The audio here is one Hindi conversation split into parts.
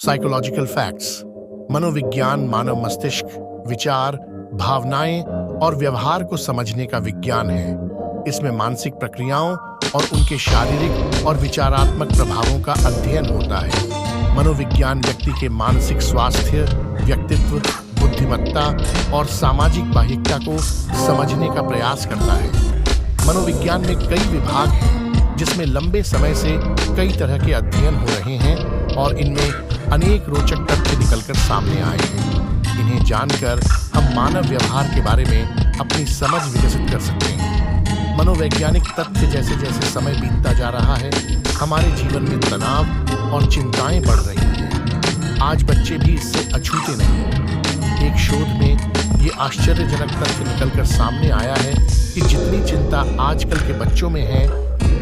Psychological facts. मनोविज्ञान मानव मस्तिष्क, विचार, भावनाएं और व्यवहार को समझने का विज्ञान है। इसमें मानसिक प्रक्रियाओं और उनके शारीरिक और विचारात्मक प्रभावों का अध्ययन होता है। मनोविज्ञान व्यक्ति के मानसिक स्वास्थ्य, व्यक्तित्व, बुद्धिमत्ता और सामाजिक बाह्यता को समझने का प्रयास करता है। मनोविज्ञान में कई विभाग हैं, जिसमें लंबे समय से कई तरह के अध्ययन हो रहे हैं और इनमें अनेक रोचक तथ्य निकलकर सामने आए हैं। इन्हें जानकर हम मानव व्यवहार के बारे में अपनी समझ विकसित कर सकते हैं। मनोवैज्ञानिक तथ्य जैसे जैसे समय बीतता जा रहा है, हमारे जीवन में तनाव और चिंताएं बढ़ रही हैं। आज बच्चे भी इससे अछूते नहीं। एक शोध में ये आश्चर्यजनक तथ्य निकलकर सामने आया है कि जितनी चिंता आजकल के बच्चों में है,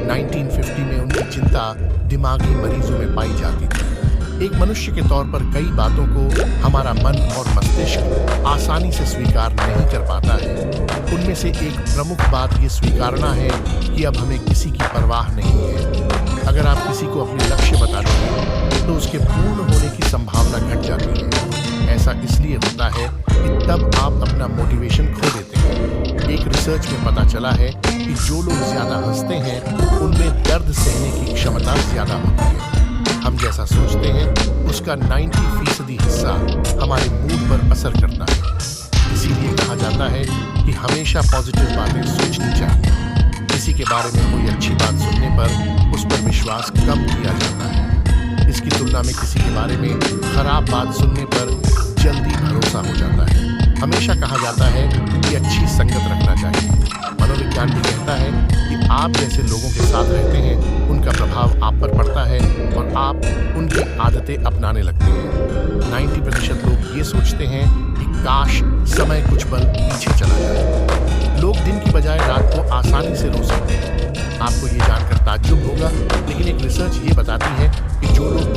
1950 में उनकी चिंता दिमागी मरीजों में पाई जाती थी। एक मनुष्य के तौर पर कई बातों को हमारा मन और मस्तिष्क आसानी से स्वीकार नहीं कर पाता है। उनमें से एक प्रमुख बात ये स्वीकारना है कि अब हमें किसी की परवाह नहीं है। अगर आप किसी को अपने लक्ष्य बता देंगे तो उसके पूर्ण होने की संभावना घट जाती है। ऐसा इसलिए होता है कि तब आप अपना मोटिवेशन खो देते हैं। एक रिसर्च में पता चला है कि जो लोग ज्यादा हंसते हैं उनमें दर्द सहने की क्षमता ज्यादा होती है। हम जैसा सोचते हैं उसका 90% हिस्सा हमारे मूड पर असर करता है। इसीलिए कहा जाता है कि हमेशा पॉजिटिव बातें सोचनी चाहिए। किसी के बारे में कोई अच्छी बात सुनने पर उस पर विश्वास कम किया जाता है। इसकी तुलना में किसी के बारे में खराब बात सुनने पर जल्दी भरोसा हो जाता है। हमेशा कहा जाता है कि अच्छी संगत रखना चाहिए। मनोविज्ञान भी कहता है कि आप जैसे लोगों के साथ रहते हैं उनका प्रभाव आप पर पड़ता है और आप उनकी आदतें अपनाने लगते हैं। 90% लोग ये सोचते हैं कि काश समय कुछ पल पीछे चला जाए। लोग दिन की बजाय रात को आसानी से रो सकते हैं। आपको ये जानकर ताज्जुब होगा, लेकिन एक रिसर्च ये बताती है कि जो लोग